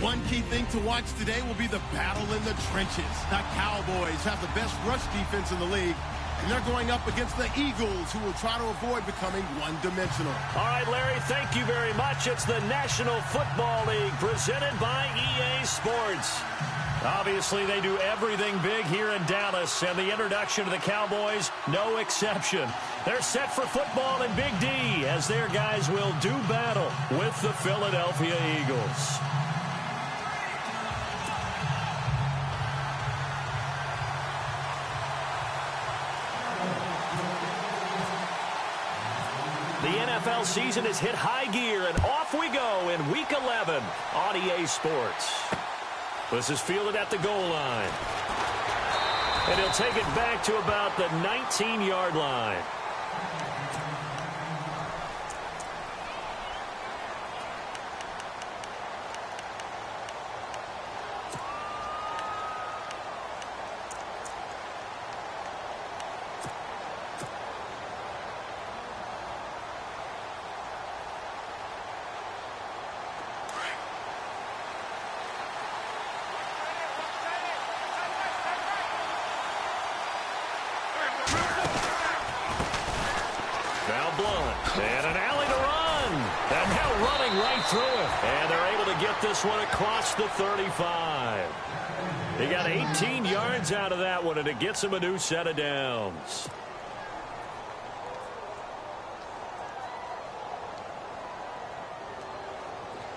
One key thing to watch today will be the battle in the trenches. The Cowboys have the best rush defense in the league, and they're going up against the Eagles, who will try to avoid becoming one-dimensional. All right, Larry, thank you very much. It's the National Football League presented by EA Sports. Obviously, they do everything big here in Dallas, and the introduction to the Cowboys, no exception. They're set for football in Big D, as their guys will do battle with the Philadelphia Eagles. The NFL season has hit high gear, and off we go in Week 11 on EA Sports. This is fielded at the goal line. And he'll take it back to about the 19-yard line. And an alley to run. And now running right through it. And they're able to get this one across the 35. He got 18 yards out of that one, and it gets him a new set of downs.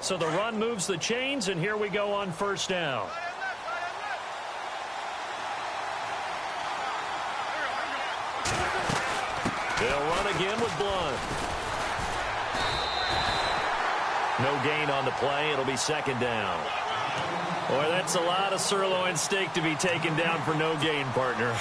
So the run moves the chains, and here we go on first down. They'll run again with Blunt. No gain on the play. It'll be second down. Boy, that's a lot of sirloin steak to be taken down for no gain, partner.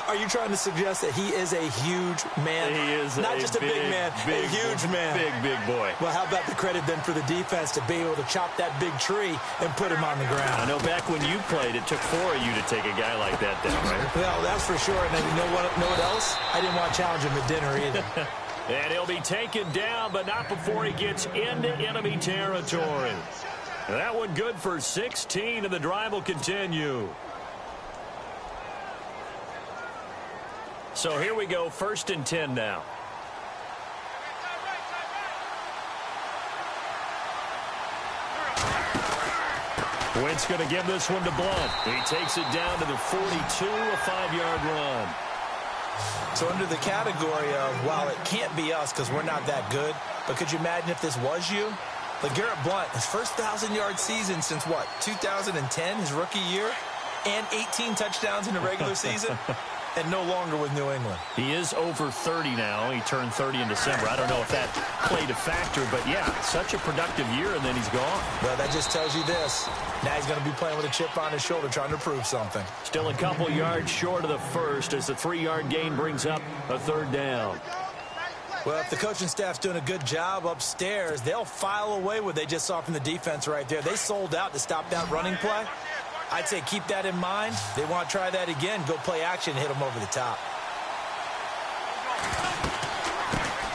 Are you trying to suggest that he is a huge man? He is not just a big man, a huge man. Big boy. Well, how about the credit then for the defense to be able to chop that big tree and put him on the ground? I know back when you played, it took 4 of you to take a guy like that down, right? Well, that's for sure. And then you know what else? I didn't want to challenge him at dinner either. And he'll be taken down, but not before he gets into enemy territory. That one good for 16, and the drive will continue. So here we go, 1st and 10 now. Wentz going to give this one to Blunt. He takes it down to the 42, a 5-yard run. So under the category of, while it can't be us because we're not that good, but could you imagine if this was you? LeGarrette Blunt, his first 1,000-yard season since, what, 2010, his rookie year? And 18 touchdowns in the regular season? And no longer with New England. He is over 30 now. He turned 30 in December. I don't know if that played a factor, but yeah, such a productive year, and then he's gone. Well, that just tells you this. Now he's going to be playing with a chip on his shoulder trying to prove something. Still a couple yards short of the first as the 3-yard gain brings up a 3rd down. Well, if the coaching staff's doing a good job upstairs, they'll file away what they just saw from the defense right there. They sold out to stop that running play. I'd say keep that in mind. They want to try that again. Go play action and hit them over the top.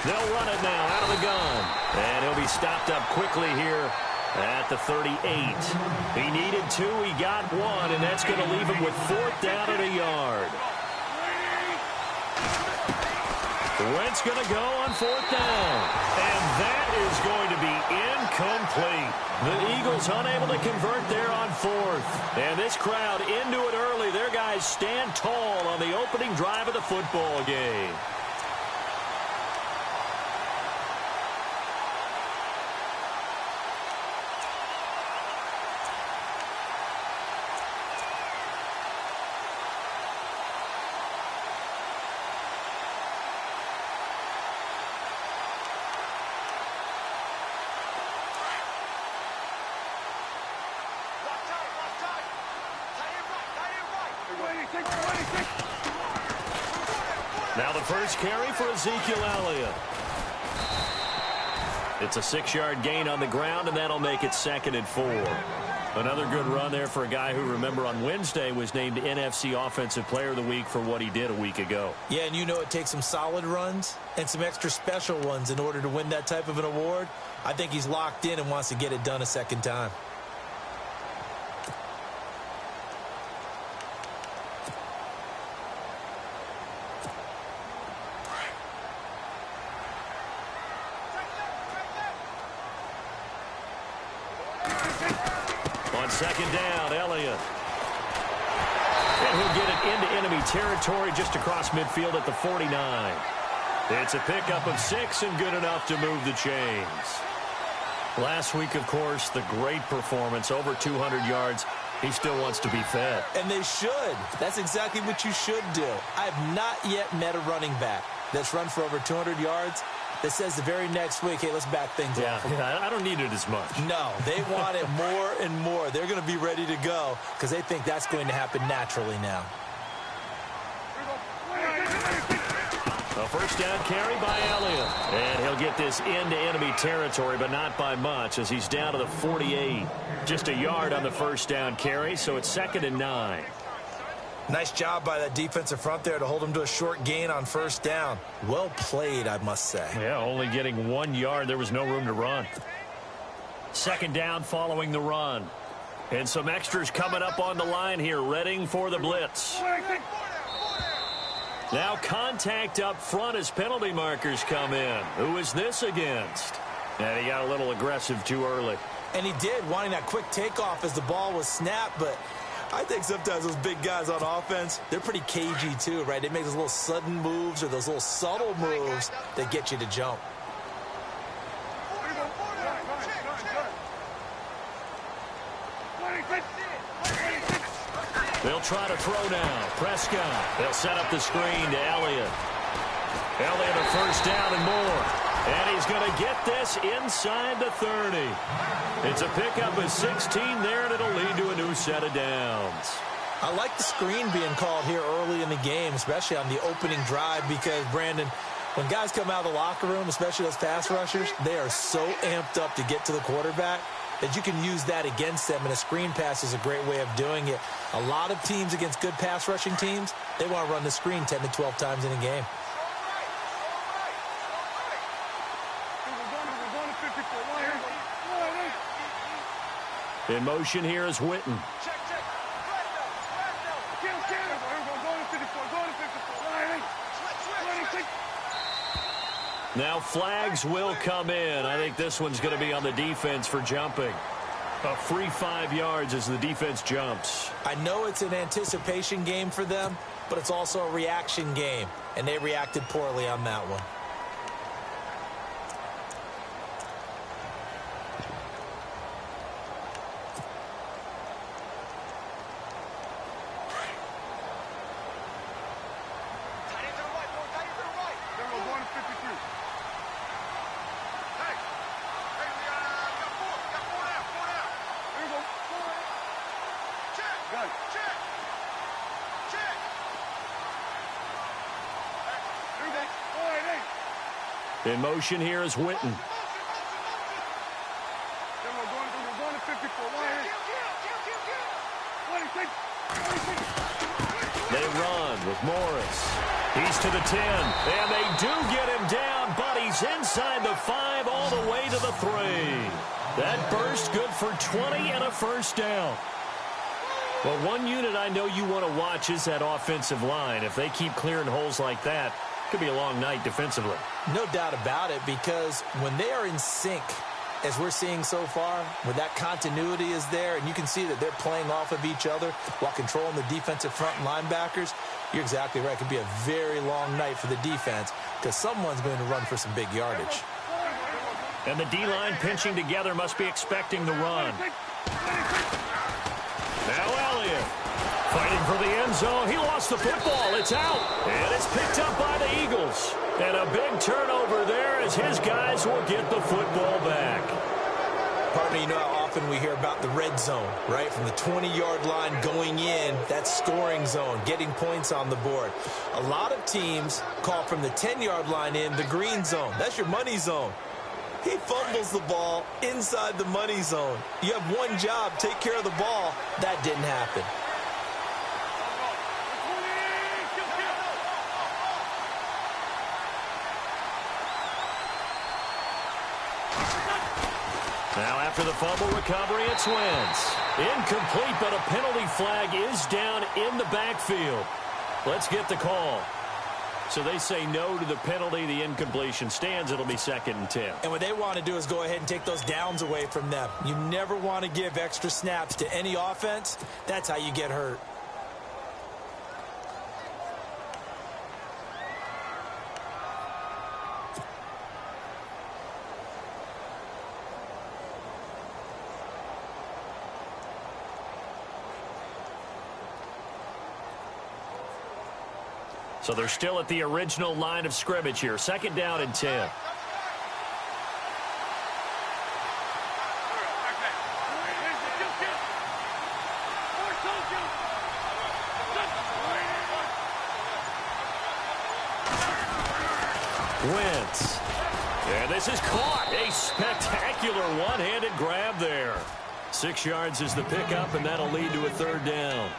They'll run it now out of the gun. And he'll be stopped up quickly here at the 38. He needed 2. He got 1, and that's going to leave him with 4th down and a yard. Wentz going to go on 4th down. And that is going to be incomplete. The Eagles unable to convert there on 4th. And this crowd into it early. Their guys stand tall on the opening drive of the football game. Now the first carry for Ezekiel Elliott. It's a 6-yard gain on the ground, and that'll make it 2nd and 4. Another good run there for a guy who, remember, on Wednesday was named NFC Offensive Player of the Week for what he did a week ago. Yeah, and you know it takes some solid runs and some extra special ones in order to win that type of an award. I think he's locked in and wants to get it done a second time. On second down, Elliott. And he'll get it into enemy territory just across midfield at the 49. It's a pickup of 6 and good enough to move the chains. Last week, of course, the great performance, over 200 yards. He still wants to be fed. And they should. That's exactly what you should do. I have not yet met a running back that's run for over 200 yards that says the very next week, hey, let's back things off. Yeah, I don't need it as much. No, they want it more and more. They're going to be ready to go because they think that's going to happen naturally now. A first down carry by Elliott. And he'll get this into enemy territory, but not by much as he's down to the 48. Just a yard on the first down carry, so it's 2nd and 9. Nice job by that defensive front there to hold him to a short gain on first down. Well played, I must say. Yeah, only getting 1 yard. There was no room to run. 2nd down following the run. And some extras coming up on the line here, readying for the blitz. Now contact up front as penalty markers come in. Who is this against? And he got a little aggressive too early. And he did, wanting that quick takeoff as the ball was snapped, but I think sometimes those big guys on offense, they're pretty cagey too, right? They make those little sudden moves or those little subtle moves that get you to jump. They'll try to throw now. Prescott. They'll set up the screen to Elliott. Elliott a first down and more. And he's going to get this inside the 30. It's a pickup of 16 there, and it'll lead to a new set of downs. I like the screen being called here early in the game, especially on the opening drive, because, Brandon, when guys come out of the locker room, especially those pass rushers, they are so amped up to get to the quarterback that you can use that against them, and a screen pass is a great way of doing it. A lot of teams against good pass rushing teams, they want to run the screen 10 to 12 times in a game. In motion here is Witten. Now flags will come in. I think this one's going to be on the defense for jumping. A free 5 yards as the defense jumps. I know it's an anticipation game for them, but it's also a reaction game, and they reacted poorly on that one. In motion here is Witten. They run with Morris. He's to the 10, and they do get him down, but he's inside the 5 all the way to the 3. That burst good for 20 and a first down. Well, one unit I know you want to watch is that offensive line. If they keep clearing holes like that, it could be a long night defensively. No doubt about it, because when they are in sync, as we're seeing so far, where that continuity is there, and you can see that they're playing off of each other while controlling the defensive front linebackers, you're exactly right. It could be a very long night for the defense because someone's going to run for some big yardage. And the D-line pinching together must be expecting the run. Now Elliott fighting for the end zone. He lost the football. It's out. And it's picked up by the Eagles. And a big turnover there as his guys will get the football back. Partner, you know how often we hear about the red zone, right? From the 20-yard line going in, that scoring zone, getting points on the board. A lot of teams call from the 10-yard line in the green zone. That's your money zone. He fumbles the ball inside the money zone. You have one job, take care of the ball. That didn't happen. Now after the fumble recovery, it's Wentz. Incomplete, but a penalty flag is down in the backfield. Let's get the call. So they say no to the penalty. The incompletion stands. It'll be 2nd and 10. And what they want to do is go ahead and take those downs away from them. You never want to give extra snaps to any offense. That's how you get hurt. So they're still at the original line of scrimmage here. 2nd down and 10. Wentz. And this is caught. A spectacular one-handed grab there. 6 yards is the pickup, and that'll lead to a 3rd down.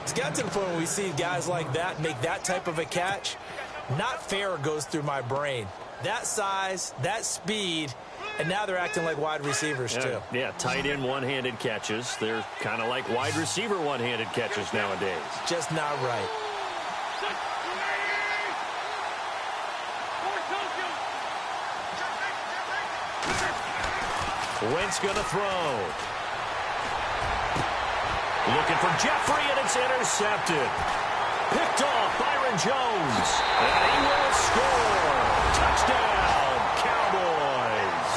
It's got to the point when we see guys like that make that type of a catch. Not fair goes through my brain. That size, that speed, and now they're acting like wide receivers too. Yeah, tight end one-handed catches. They're kind of like wide receiver one-handed catches nowadays. Just not right. Wentz going to throw. Looking for Jeffrey, and it's intercepted. Picked off Byron Jones. And he will score. Touchdown, Cowboys.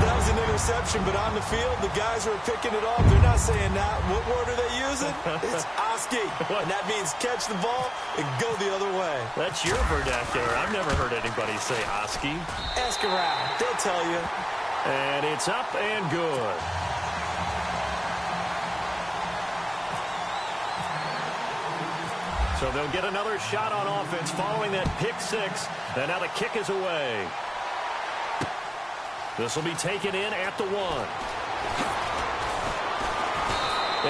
That was an interception, but on the field, the guys who are picking it off, they're not saying that. What word are they using? It's Oski. And that means catch the ball and go the other way. That's your vernacular. I've never heard anybody say Oski. Ask around. They'll tell you. And it's up and good. So they'll get another shot on offense following that pick 6. And now the kick is away. This will be taken in at the 1.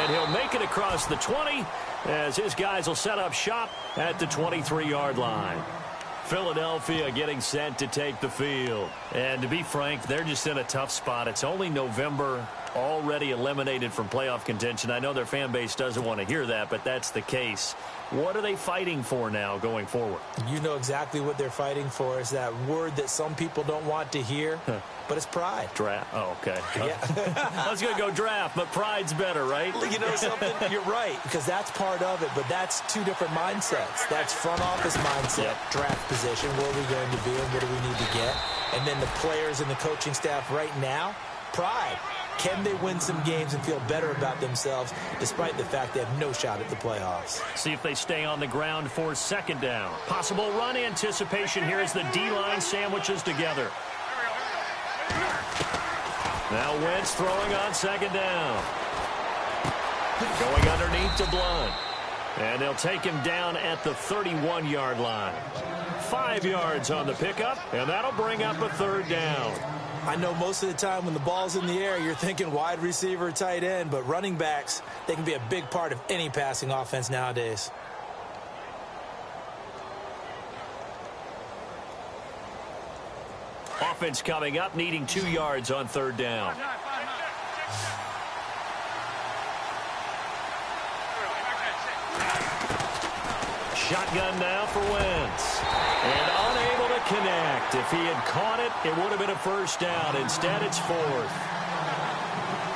And he'll make it across the 20 as his guys will set up shop at the 23-yard line. Philadelphia getting set to take the field. And to be frank, they're just in a tough spot. It's only November, already eliminated from playoff contention. I know their fan base doesn't want to hear that, but that's the case. What are they fighting for now going forward? You know exactly what they're fighting for. Is that word that some people don't want to hear, but it's pride. Draft. Oh, okay. Yeah. I was going to go draft, but pride's better, right? You know something? You're right, because that's part of it, but that's 2 different mindsets. That's front office mindset, draft position, where are we going to be and what do we need to get? And then the players and the coaching staff right now, pride. Can they win some games and feel better about themselves despite the fact they have no shot at the playoffs? See if they stay on the ground for 2nd down. Possible run anticipation here as the D-line sandwiches together. Now Wentz throwing on 2nd down. Going underneath to Blunt. And they'll take him down at the 31-yard line. 5 yards on the pickup, and that'll bring up a 3rd down. I know most of the time when the ball's in the air, you're thinking wide receiver, tight end, but running backs, they can be a big part of any passing offense nowadays. Offense coming up, needing 2 yards on 3rd down. Shotgun now for Wentz. And unable to connect. If he had caught it, it would have been a 1st down. Instead, it's 4th.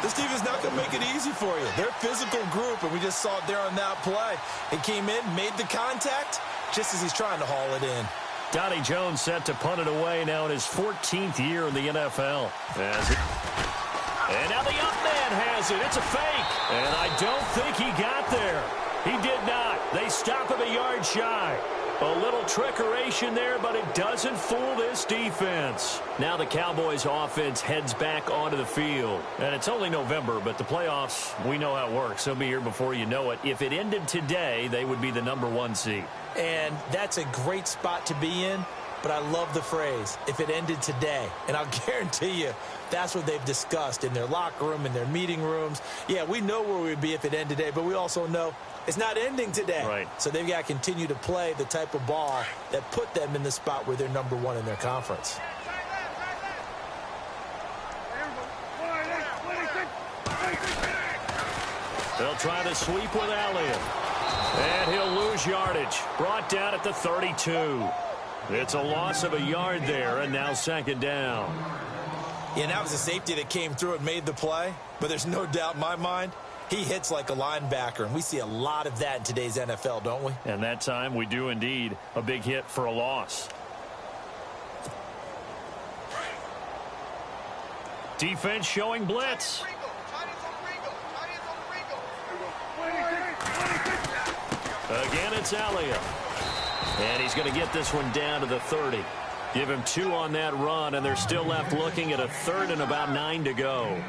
This defense is not going to make it easy for you. They're a physical group, and we just saw it there on that play. It came in, made the contact, just as he's trying to haul it in. Donnie Jones set to punt it away now in his 14th year in the NFL. And now the up man has it. It's a fake. And I don't think he got there. He did not. They stop him a yard shy. A little trickeration there, but it doesn't fool this defense. Now the Cowboys offense heads back onto the field. And it's only November, but the playoffs, we know how it works. They'll be here before you know it. If it ended today, they would be the #1 seed. And that's a great spot to be in, but I love the phrase, if it ended today. And I'll guarantee you, that's what they've discussed in their locker room, in their meeting rooms. Yeah, we know where we'd be if it ended today, but we also know it's not ending today. Right. So they've got to continue to play the type of ball that put them in the spot where they're #1 in their conference. They'll try to sweep with Elliott. And he'll lose yardage. Brought down at the 32. It's a loss of a yard there, and now second down. Yeah, and that was a safety that came through and made the play. But there's no doubt in my mind, he hits like a linebacker, and we see a lot of that in today's NFL, don't we? And that time we do indeed. A big hit for a loss. Defense showing blitz. Again, it's Elliott. And he's going to get this one down to the 30. Give him 2 on that run, and they're still left looking at a 3rd and about 9 to go.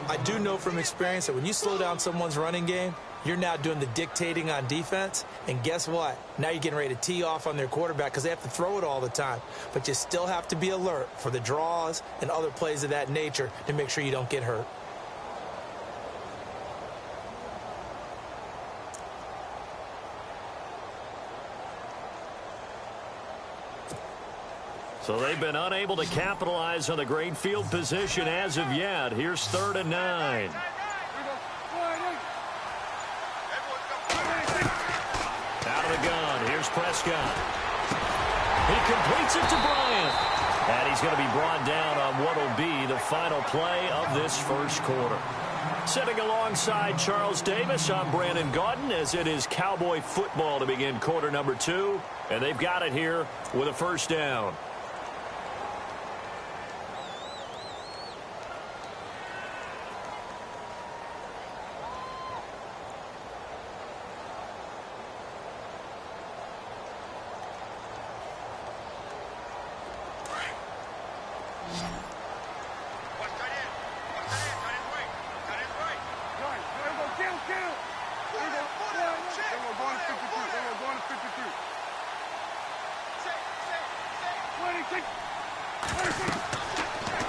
I do know from experience that when you slow down someone's running game, you're now doing the dictating on defense. And guess what? Now you're getting ready to tee off on their quarterback because they have to throw it all the time. But you still have to be alert for the draws and other plays of that nature to make sure you don't get hurt. So they've been unable to capitalize on the great field position as of yet. Here's 3rd and 9. Out of the gun. Here's Prescott. He completes it to Bryant. And he's going to be brought down on what will be the final play of this first quarter. Sitting alongside Charles Davis, I'm Brandon Gaudin, as it is Cowboy football to begin quarter number 2. And they've got it here with a first down.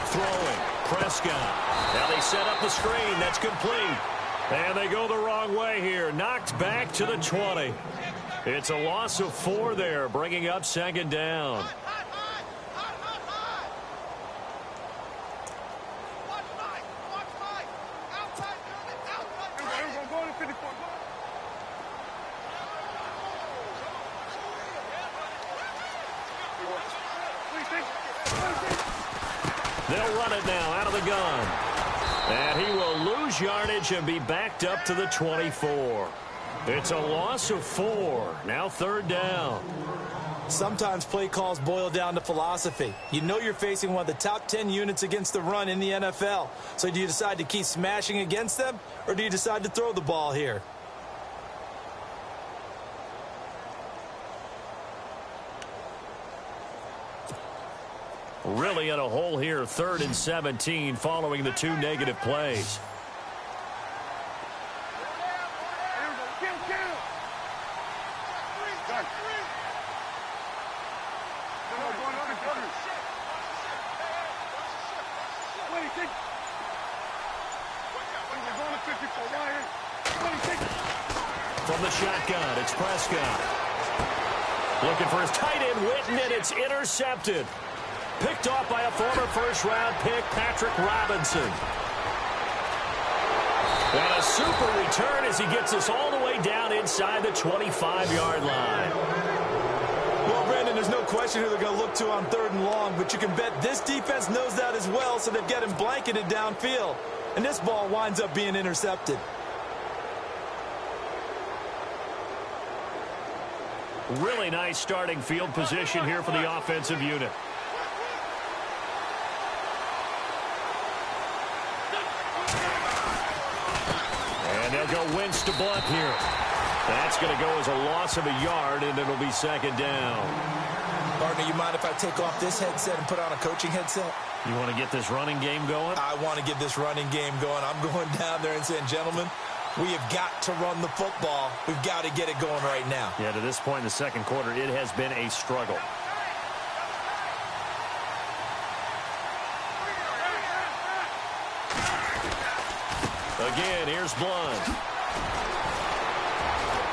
Throwing, Prescott. Now they set up the screen. That's complete. And they go the wrong way here. Knocked back to the 20. It's a loss of 4 there, bringing up second down. They'll run it now out of the gun. And he will lose yardage and be backed up to the 24. It's a loss of 4. Now 3rd down. Sometimes play calls boil down to philosophy. You know you're facing one of the top 10 units against the run in the NFL. So do you decide to keep smashing against them, or do you decide to throw the ball here? Really in a hole here, 3rd and 17 following the 2 negative plays. From the shotgun, it's Prescott. Looking for his tight end, Witten, and it's intercepted. Picked off by a former first-round pick, Patrick Robinson. And a super return as he gets us all the way down inside the 25-yard line. Well, Brandon, there's no question who they're going to look to on 3rd and long, but you can bet this defense knows that as well, so they've got him blanketed downfield. And this ball winds up being intercepted. Really nice starting field position here for the offensive unit. And they'll go Wentz to Blunt here. That's going to go as a loss of a yard, and it'll be second down. Partner, you mind if I take off this headset and put on a coaching headset? You want to get this running game going? I want to get this running game going. I'm going down there and saying, gentlemen, we have got to run the football. We've got to get it going right now. Yeah, to this point in the second quarter, it has been a struggle. Again, here's Blunt.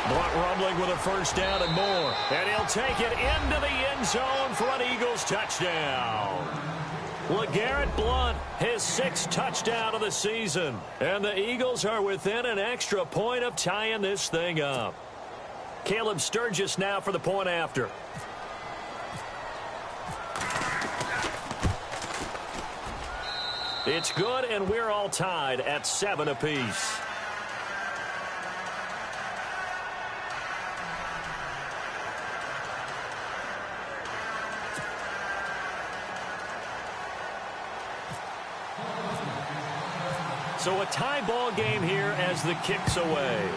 Blunt rumbling with a first down and more. And he'll take it into the end zone for an Eagles touchdown. LeGarrette Blunt, his 6th touchdown of the season. And the Eagles are within an extra point of tying this thing up. Caleb Sturgis now for the point after. It's good, and we're all tied at 7 apiece. So a tie ball game here as the kick's away.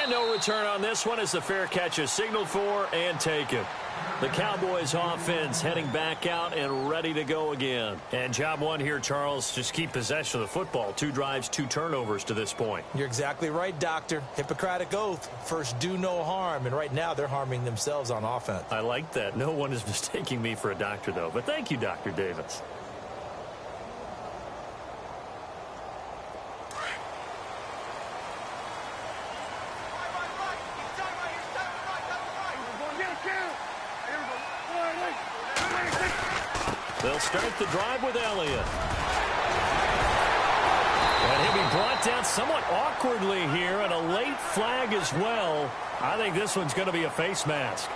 And no return on this one as the fair catch is signaled for and taken. The Cowboys offense heading back out and ready to go again. And job one here, Charles, just keep possession of the football. 2 drives, 2 turnovers to this point. You're exactly right, Doctor. Hippocratic oath. First, do no harm. And right now, they're harming themselves on offense. I like that. No one is mistaking me for a doctor, though. But thank you, Dr. Davis. They'll start the drive with Elliott. And he'll be brought down somewhat awkwardly here, and a late flag as well. I think this one's going to be a face mask.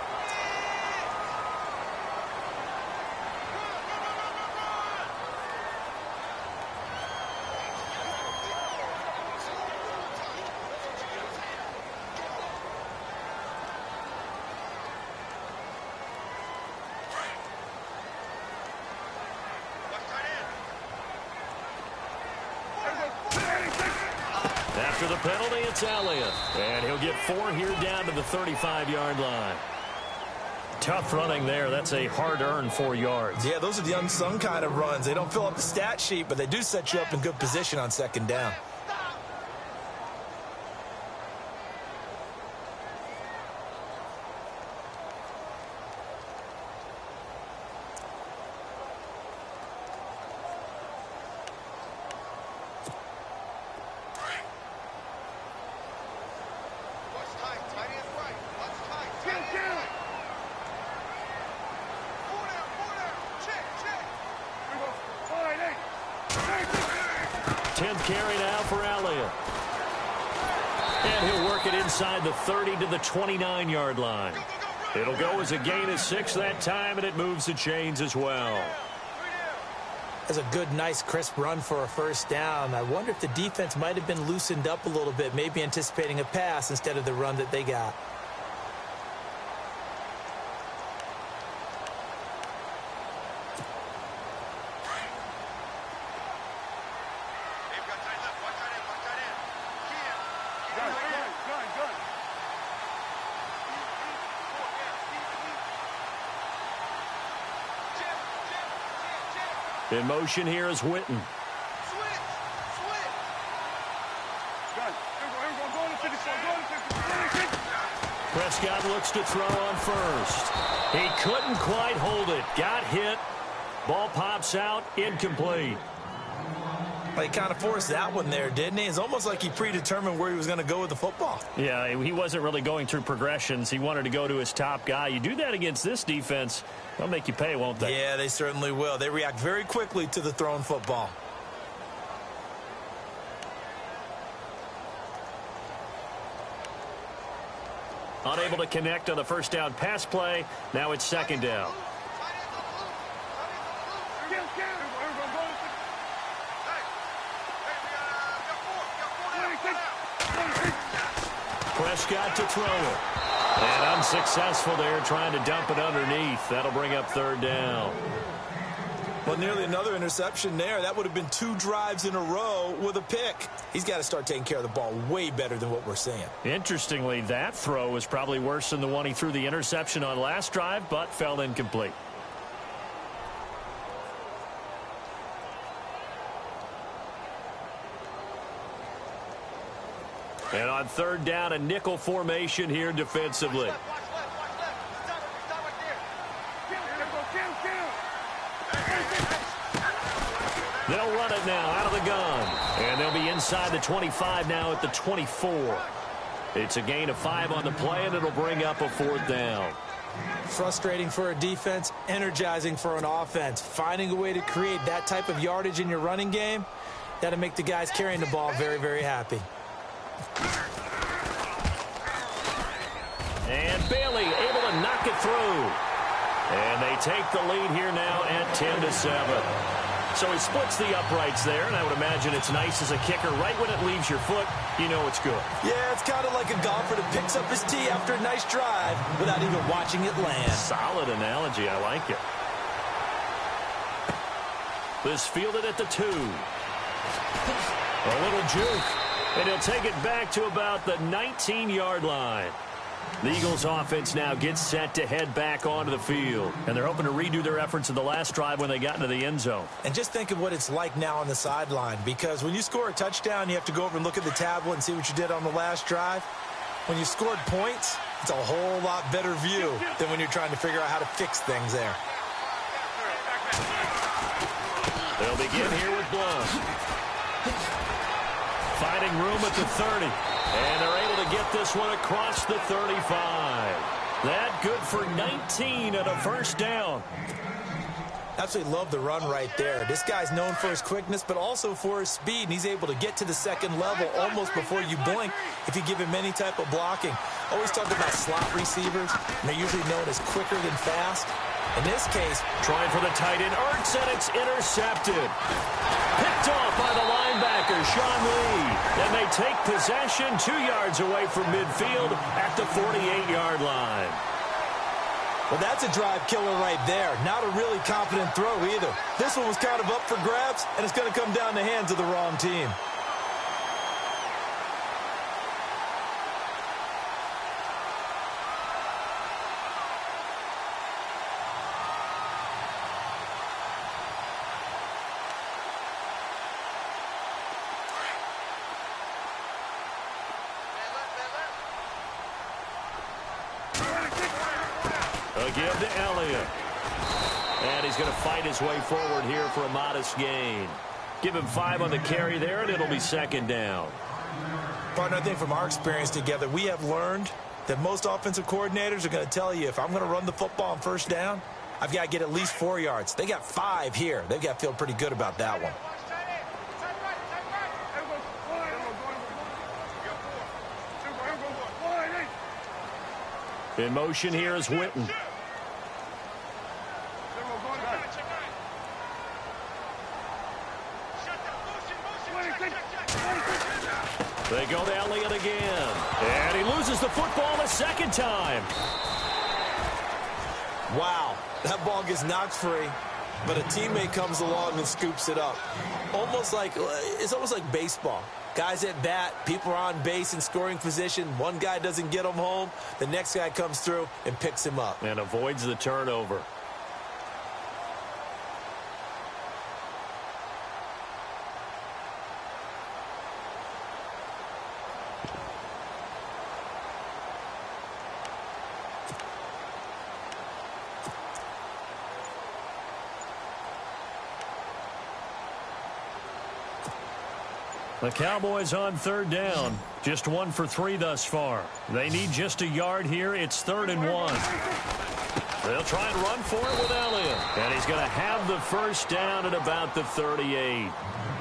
After the penalty, it's Elliott. And he'll get 4 here down to the 35-yard line. Tough running there. That's a hard-earned 4 yards. Yeah, those are the unsung kind of runs. They don't fill up the stat sheet, but they do set you up in good position on second down. Carry now for Elliott. And he'll work it inside the 30 to the 29-yard line. It'll go as a gain of 6 that time, and it moves the chains as well. That's a good, nice, crisp run for a first down. I wonder if the defense might have been loosened up a little bit, maybe anticipating a pass instead of the run that they got. In motion here is Witten. Prescott looks to throw on first. He couldn't quite hold it. Got hit. Ball pops out. Incomplete. Well, he kind of forced that one there, didn't he? It's almost like he predetermined where he was going to go with the football. Yeah, he wasn't really going through progressions. He wanted to go to his top guy. You do that against this defense, they'll make you pay, won't they? Yeah, they certainly will. They react very quickly to the thrown football. Unable to connect on the first down pass play. Now it's second down. Prescott to throw it. And unsuccessful there, trying to dump it underneath. That'll bring up third down. Well, nearly another interception there. That would have been 2 drives in a row with a pick. He's got to start taking care of the ball way better than what we're seeing. Interestingly, that throw was probably worse than the one he threw the interception on last drive, but fell incomplete. And on third down, a nickel formation here defensively. They'll run it now out of the gun. And they'll be inside the 25 now at the 24. It's a gain of 5 on the play, and it'll bring up a fourth down. Frustrating for a defense, energizing for an offense. Finding a way to create that type of yardage in your running game, that'll make the guys carrying the ball very, very happy. Bailey able to knock it through. And they take the lead here now at 10-7. So he splits the uprights there, and I would imagine it's nice as a kicker. Right when it leaves your foot, you know it's good. Yeah, it's kind of like a golfer that picks up his tee after a nice drive without even watching it land. Solid analogy. I like it. This fielded at the 2. A little juke, and he'll take it back to about the 19-yard line. The Eagles offense now gets set to head back onto the field. And they're hoping to redo their efforts in the last drive when they got into the end zone. And just think of what it's like now on the sideline. Because when you score a touchdown, you have to go over and look at the tablet and see what you did on the last drive. When you scored points, it's a whole lot better view than when you're trying to figure out how to fix things there. They'll begin here with Blunt. Finding room at the 30. And they're able to get this one across the 35. That good for 19 and a first down. Absolutely love the run right there. This guy's known for his quickness, but also for his speed, and he's able to get to the second level almost before you blink if you give him any type of blocking. Always talk about slot receivers, and they're usually known as quicker than fast. In this case, trying for the tight end, Ertz, and it's intercepted. Picked off by the linebacker, Sean Lee. And they take possession 2 yards away from midfield at the 48-yard line. Well, that's a drive killer right there. Not a really confident throw either. This one was kind of up for grabs, and it's going to come down the hands of the wrong team. Give to Elliott. And he's going to fight his way forward here for a modest gain. Give him 5 on the carry there, and it'll be second down. Partner, I think from our experience together, we have learned that most offensive coordinators are going to tell you, if I'm going to run the football on first down, I've got to get at least 4 yards. They got 5 here. They've got to feel pretty good about that one. In motion here is Witten. They go to Elliott again. And he loses the football a second time. Wow. That ball gets knocked free, but a teammate comes along and scoops it up. It's almost like baseball. Guys at bat, people are on base in scoring position. One guy doesn't get him home. The next guy comes through and picks him up. And avoids the turnover. The Cowboys on third down. Just 1 for 3 thus far. They need just a yard here. It's 3rd and 1. They'll try and run for it with Elliott. And he's going to have the first down at about the 38.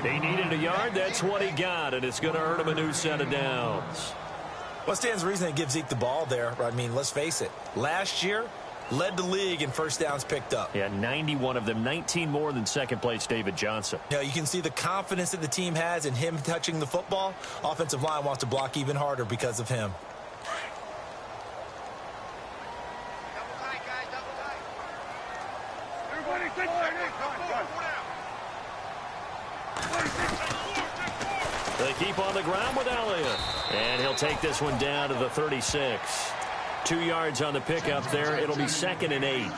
He needed a yard. That's what he got. And it's going to earn him a new set of downs. What stands to reason to give Zeke the ball there? I mean, let's face it. Last year, led the league in first downs picked up. Yeah, 91 of them, 19 more than second place David Johnson. You know, you can see the confidence that the team has in him touching the football. Offensive line wants to block even harder because of him. They keep on the ground with Elliott. And he'll take this one down to the 36. 2 yards on the pickup there. It'll be 2nd and 8.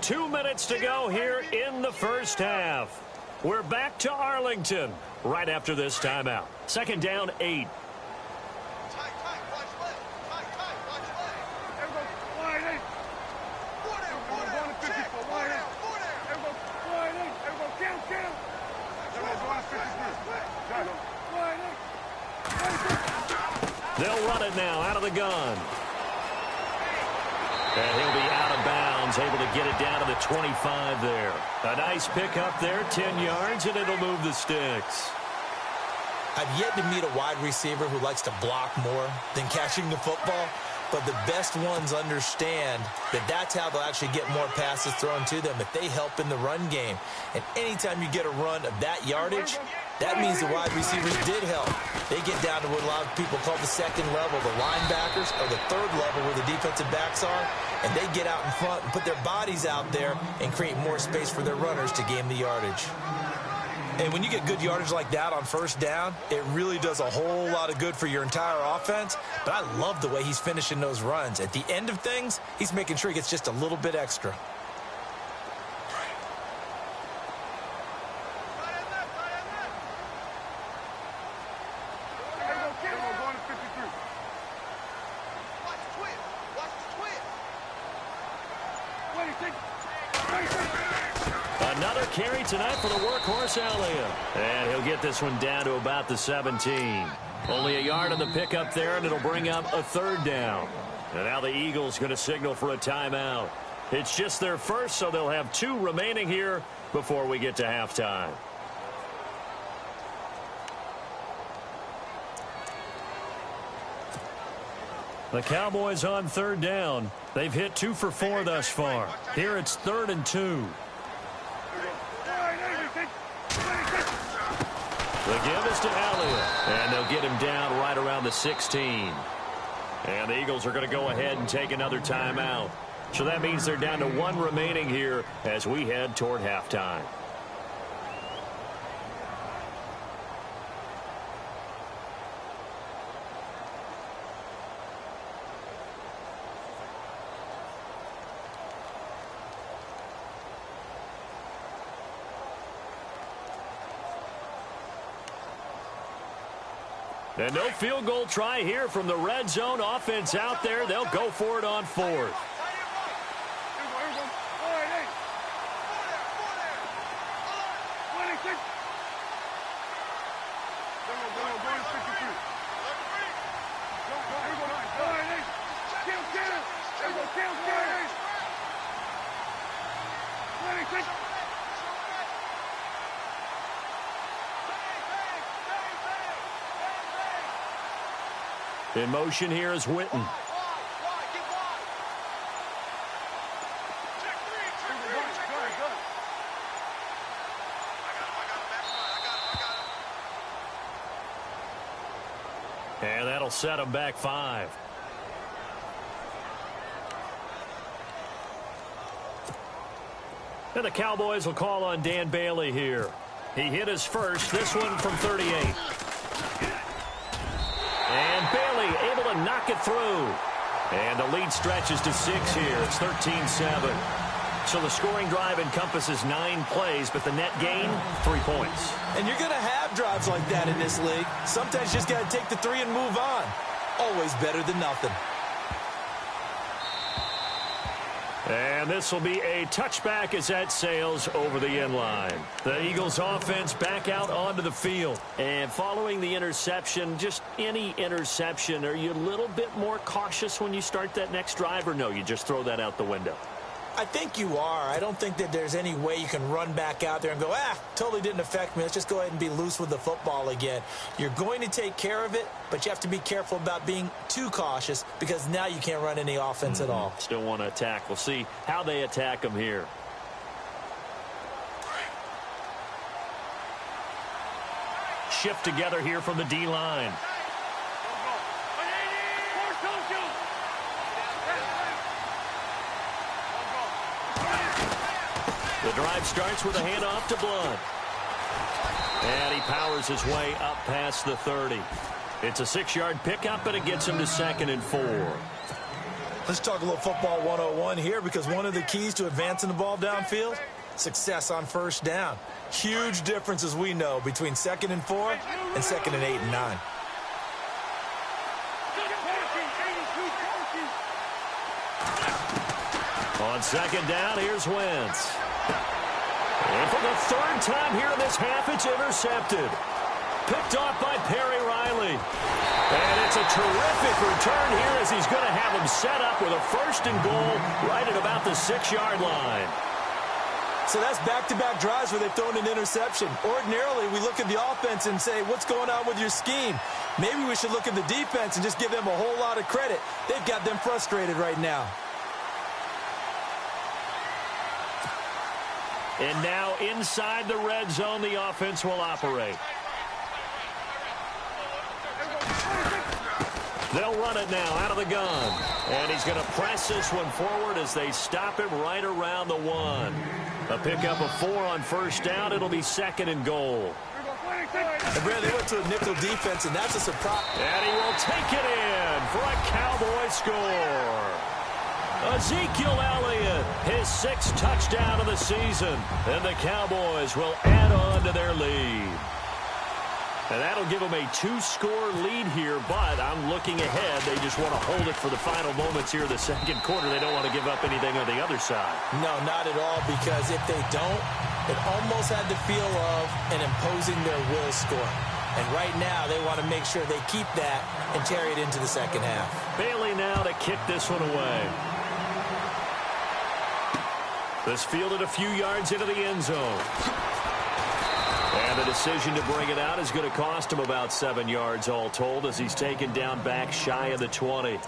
Two minutes to go here in the first half. We're back to Arlington right after this timeout. 2nd down, 8. They'll run it now out of the gun. And he'll be out of bounds Lions able to get it down to the 25 there. A nice pickup there, 10 yards, and it'll move the sticks. I've yet to meet a wide receiver who likes to block more than catching the football, but the best ones understand that that's how they'll actually get more passes thrown to them, if they help in the run game. And anytime you get a run of that yardage, that means the wide receivers did help. They get down to what a lot of people call the second level, the linebackers, or the third level where the defensive backs are, and they get out in front and put their bodies out there and create more space for their runners to gain the yardage. And when you get good yardage like that on first down, it really does a whole lot of good for your entire offense. But I love the way he's finishing those runs. At the end of things, he's making sure he gets just a little bit extra. Another carry tonight for the workhorse Elliott. And he'll get this one down to about the 17. Only a yard on the pickup there, and it'll bring up a third down. And now the Eagles going to signal for a timeout. It's just their first, so they'll have 2 remaining here before we get to halftime. The Cowboys on third down. They've hit 2 for 4 thus far. Here it's 3rd and 2. The give is to Elliott, and they'll get him down right around the 16. And the Eagles are going to go ahead and take another timeout. So that means they're down to 1 remaining here as we head toward halftime. And no field goal try here from the red zone offense out there. They'll go for it on 4th. In motion here is Witten. And that'll set him back 5. And the Cowboys will call on Dan Bailey here. He hit his first, this one from 38. And Bailey able to knock it through. And the lead stretches to 6 here. It's 13-7. So the scoring drive encompasses 9 plays, but the net gain, 3 points. And you're going to have drives like that in this league. Sometimes you just got to take the 3 and move on. Always better than nothing. And this will be a touchback as that sails over the end line. The Eagles offense back out onto the field. And following the interception, just any interception, are you a little bit more cautious when you start that next drive, or no, you just throw that out the window? I think you are. I don't think that there's any way you can run back out there and go, totally didn't affect me. Let's just go ahead and be loose with the football again. You're going to take care of it, but you have to be careful about being too cautious because now you can't run any offense at all. Still want to attack. We'll see how they attack them here. Shift together here from the D-line. The drive starts with a handoff to Blood. And he powers his way up past the 30. It's a 6-yard pickup, but it gets him to 2nd and 4. Let's talk a little football 101 here, because one of the keys to advancing the ball downfield, success on first down. Huge difference, as we know, between 2nd and 4 and 2nd and 8 and 9. On 2nd down, here's Wentz. And for the 3rd time here in this half, it's intercepted. Picked off by Perry Riley. And it's a terrific return here as he's going to have him set up with a 1st and goal right at about the 6-yard line. So that's back-to-back drives where they've thrown an interception. Ordinarily, we look at the offense and say, what's going on with your scheme? Maybe we should look at the defense and just give them a whole lot of credit. They've got them frustrated right now. And now inside the red zone, the offense will operate. They'll run it now out of the gun. And he's going to press this one forward as they stop him right around the 1. A pickup of 4 on 1st down. It'll be 2nd and goal. And Brad, they went to a nickel defense, and that's a surprise. And he will take it in for a Cowboy score. Ezekiel Elliott, his 6th touchdown of the season. And the Cowboys will add on to their lead. And that'll give them a 2-score lead here, but I'm looking ahead. They just want to hold it for the final moments here of the 2nd quarter. They don't want to give up anything on the other side. No, not at all, because if they don't, it almost had the feel of an imposing their will score. And right now, they want to make sure they keep that and carry it into the 2nd half. Bailey now to kick this one away. This fielded a few yards into the end zone. And the decision to bring it out is going to cost him about 7 yards all told as he's taken down back shy of the 20.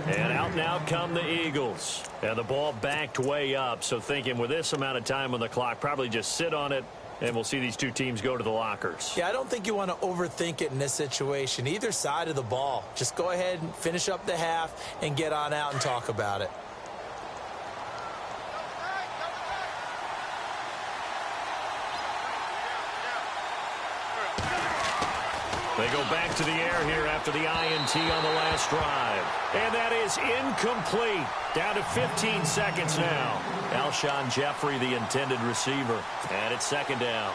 And out now come the Eagles. And the ball backed way up, so thinking with this amount of time on the clock, probably just sit on it, and we'll see these two teams go to the lockers. Yeah, I don't think you want to overthink it in this situation. Either side of the ball. Just go ahead and finish up the half and get on out and talk about it. They go back to the air here after the INT on the last drive. And that is incomplete. Down to 15 seconds now. Alshon Jeffrey, the intended receiver. And it's 2nd down.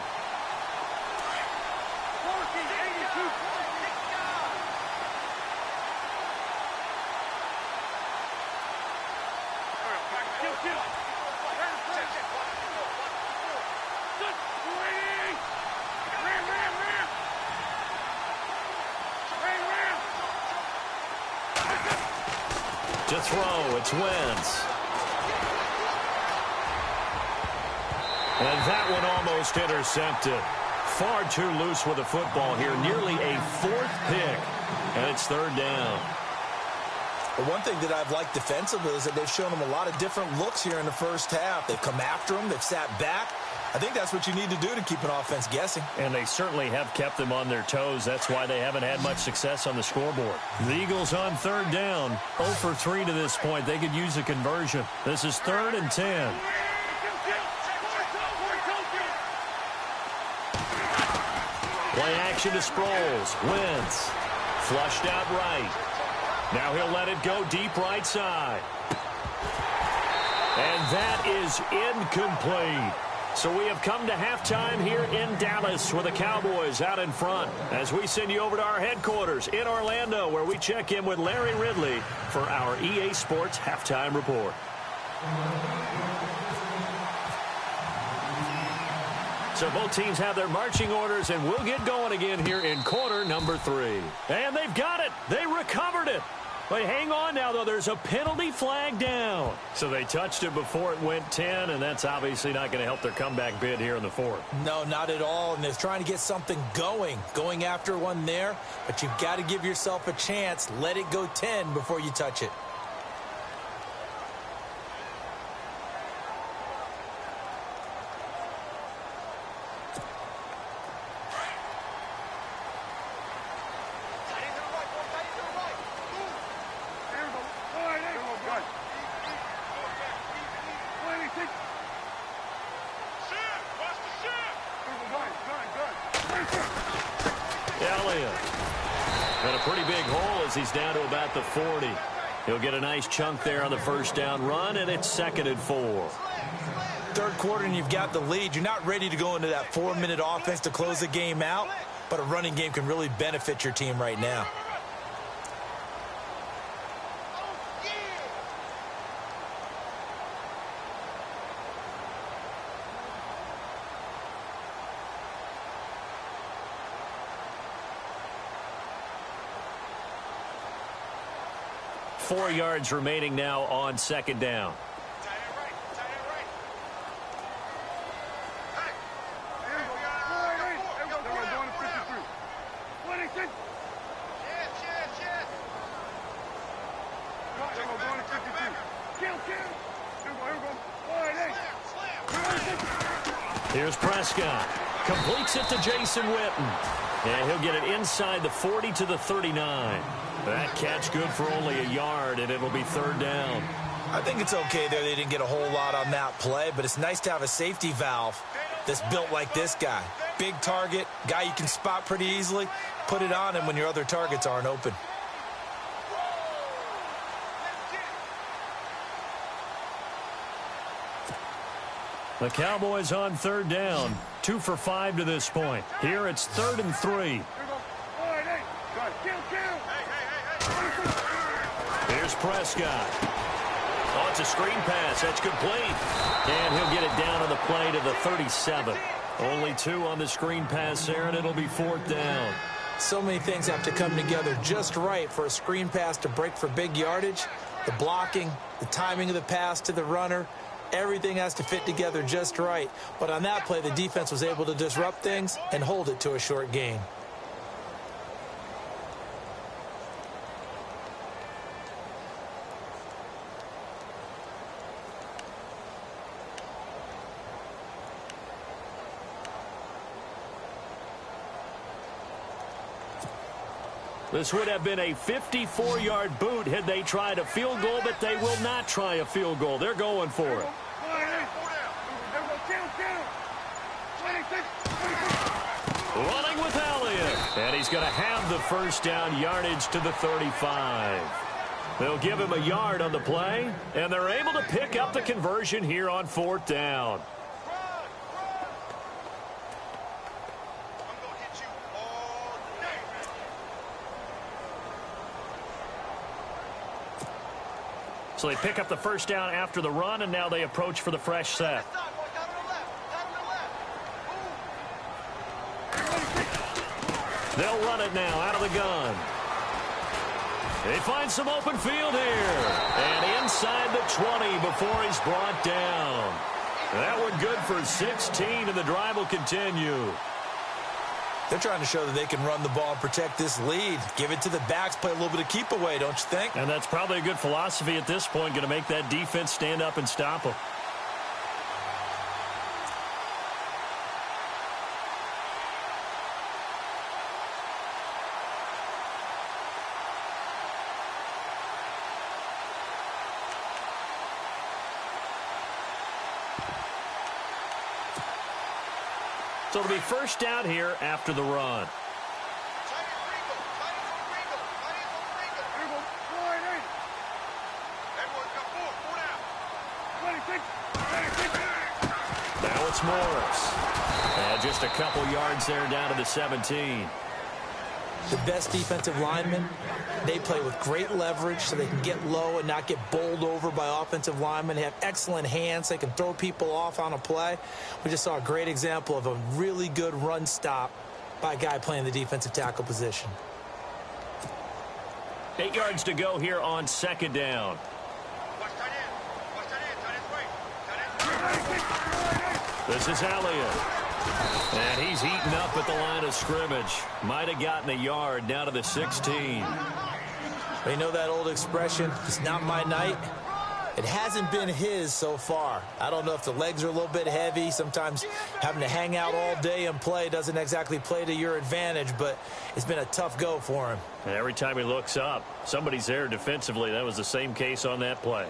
To throw, it's Wentz. And that one almost intercepted. Far too loose with the football here. Nearly a 4th pick. And it's 3rd down. But one thing that I've liked defensively is that they've shown them a lot of different looks here in the 1st half. They've come after them. They've sat back. I think that's what you need to do to keep an offense guessing. And they certainly have kept them on their toes. That's why they haven't had much success on the scoreboard. The Eagles on 3rd down. 0 for 3 to this point. They could use a conversion. This is 3rd and 10. Play action to Sproles. Wentz. Flushed out right. Now he'll let it go deep right side. And that is incomplete. So we have come to halftime here in Dallas with the Cowboys out in front as we send you over to our headquarters in Orlando where we check in with Larry Ridley for our EA Sports Halftime Report. So both teams have their marching orders, and we'll get going again here in quarter number 3. And they've got it. They recovered it. But hang on now, though. There's a penalty flag down. So they touched it before it went 10, and that's obviously not going to help their comeback bid here in the 4th. No, not at all. And they're trying to get something going after one there. But you've got to give yourself a chance. Let it go 10 before you touch it. Got a pretty big hole as he's down to about the 40. He'll get a nice chunk there on the 1st down run, and it's 2nd and 4. 3rd quarter, and you've got the lead. You're not ready to go into that 4-minute offense to close the game out, but a running game can really benefit your team right now. 4 yards remaining now on second down. Here's Prescott. Completes it to Jason Witten. And he'll get it inside the 40 to the 39. That catch good for only a yard, and it'll be third down. I think it's okay there. They didn't get a whole lot on that play, but it's nice to have a safety valve that's built like this guy. Big target, guy you can spot pretty easily. Put it on him when your other targets aren't open. The Cowboys on third down. 2 for 5 to this point. Here it's 3rd and 3. Here's Prescott. Oh, it's a screen pass. That's complete. And he'll get it down on the play to the 37. Only 2 on the screen pass there, and it'll be 4th down. So many things have to come together just right for a screen pass to break for big yardage. The blocking, the timing of the pass to the runner, everything has to fit together just right. But on that play, the defense was able to disrupt things and hold it to a short gain. This would have been a 54-yard boot had they tried a field goal, but they will not try a field goal. They're going for it. Running with Elliott. And he's going to have the first down yardage to the 35. They'll give him a yard on the play, and they're able to pick up the conversion here on 4th down. So they pick up the first down after the run, and now they approach for the fresh set. They'll run it now out of the gun. They find some open field here. And inside the 20 before he's brought down. That one good for 16, and the drive will continue. They're trying to show that they can run the ball and protect this lead. Give it to the backs, play a little bit of keep away, don't you think? And that's probably a good philosophy at this point, going to make that defense stand up and stop them. So it'll be first down here after the run. Now it's Morris. And just a couple yards there down to the 17. The best defensive linemen, they play with great leverage so they can get low and not get bowled over by offensive linemen. They have excellent hands. They can throw people off on a play. We just saw a great example of a really good run stop by a guy playing the defensive tackle position. 8 yards to go here on second down. This is Elliott. And he's eaten up at the line of scrimmage. Might have gotten a yard down to the 16. You know that old expression, it's not my night? It hasn't been his so far. I don't know if the legs are a little bit heavy. Sometimes having to hang out all day and play doesn't exactly play to your advantage, but it's been a tough go for him. And every time he looks up, somebody's there defensively. That was the same case on that play.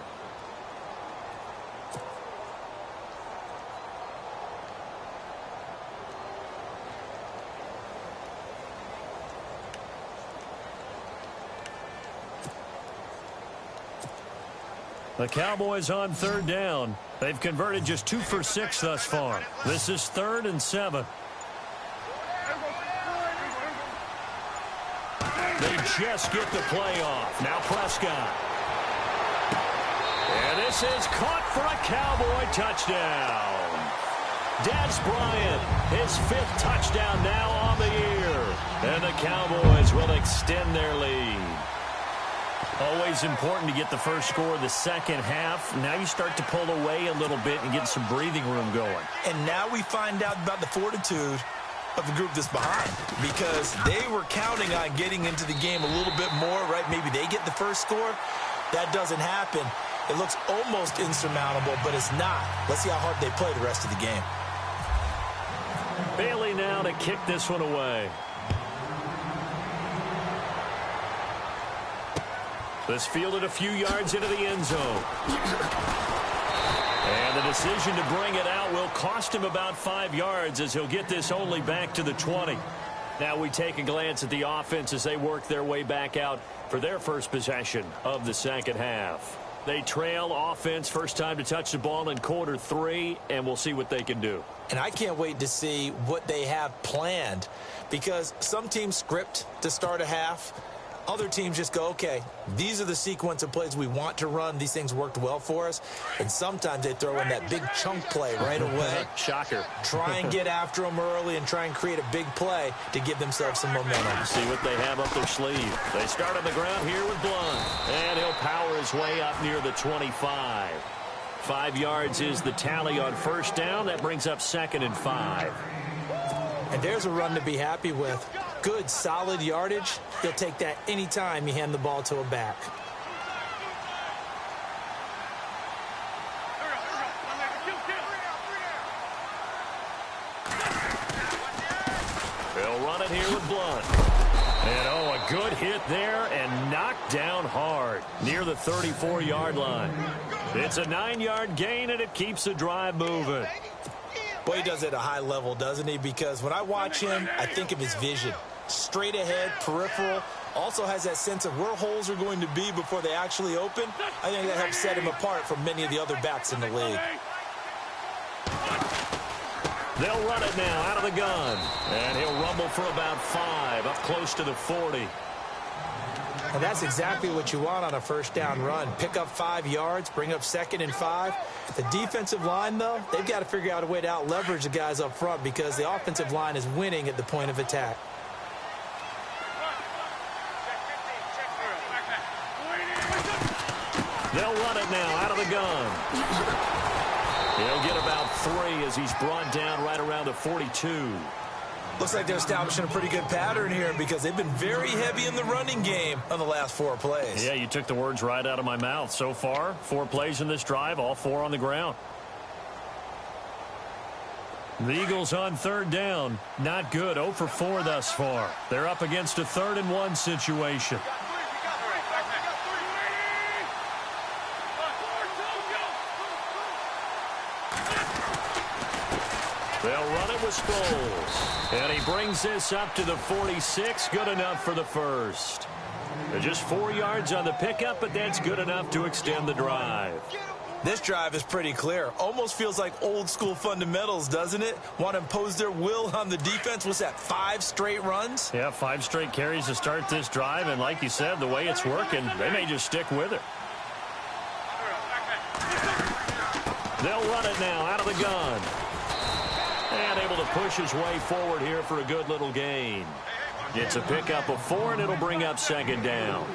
The Cowboys on third down. They've converted just 2 for 6 thus far. This is 3rd and 7. They just get the play off. Now Prescott. And this is caught for a Cowboy touchdown. Dez Bryant, his 5th touchdown now on the year. And the Cowboys will extend their lead. Always important to get the first score of the second half. Now you start to pull away a little bit and get some breathing room going. And now we find out about the fortitude of the group that's behind, because they were counting on getting into the game a little bit more, right? Maybe they get the first score. That doesn't happen. It looks almost insurmountable, but it's not. Let's see how hard they play the rest of the game. Bailey now to kick this one away. This fielded a few yards into the end zone. And the decision to bring it out will cost him about 5 yards, as he'll get this only back to the 20. Now we take a glance at the offense as they work their way back out for their first possession of the second half. They trail offense, first time to touch the ball in quarter 3, and we'll see what they can do. And I can't wait to see what they have planned, because some teams script to start a half. Other teams just go, okay, these are the sequence of plays we want to run. These things worked well for us. And sometimes they throw in that big chunk play right away. Shocker. Try and get after them early and try and create a big play to give themselves some momentum. See what they have up their sleeve. They start on the ground here with Blunt. And he'll power his way up near the 25. 5 yards is the tally on first down. That brings up 2nd and 5. And there's a run to be happy with. Good, solid yardage. He'll take that anytime you hand the ball to a back. They'll run it here with Blunt. And, oh, a good hit there and knocked down hard near the 34-yard line. It's a 9-yard gain, and it keeps the drive moving. Boy, he does it at a high level, doesn't he? Because when I watch him, I think of his vision. Straight ahead, peripheral. Also has that sense of where holes are going to be before they actually open. I think that helps set him apart from many of the other backs in the league. They'll run it now out of the gun. And he'll rumble for about 5, up close to the 40. And that's exactly what you want on a first down run. Pick up 5 yards, bring up 2nd and 5. The defensive line, though, they've got to figure out a way to out-leverage the guys up front, because the offensive line is winning at the point of attack. They'll run it now out of the gun. He'll get about 3 as he's brought down right around the 42. Looks like they're establishing a pretty good pattern here, because they've been very heavy in the running game on the last 4 plays. Yeah, you took the words right out of my mouth. So far, 4 plays in this drive, all 4 on the ground. The Eagles on third down. Not good. 0 for 4 thus far. They're up against a 3rd and 1 situation. They'll run it with Sproles. And he brings this up to the 46. Good enough for the first. They're just 4 yards on the pickup, but that's good enough to extend the drive. This drive is pretty clear. Almost feels like old school fundamentals, doesn't it? Want to impose their will on the defense. What's that, 5 straight runs? Yeah, 5 straight carries to start this drive. And like you said, the way it's working, they may just stick with it. They'll run it now out of the gun. And able to push his way forward here for a good little gain. It's a pickup of 4, and it'll bring up 2nd down.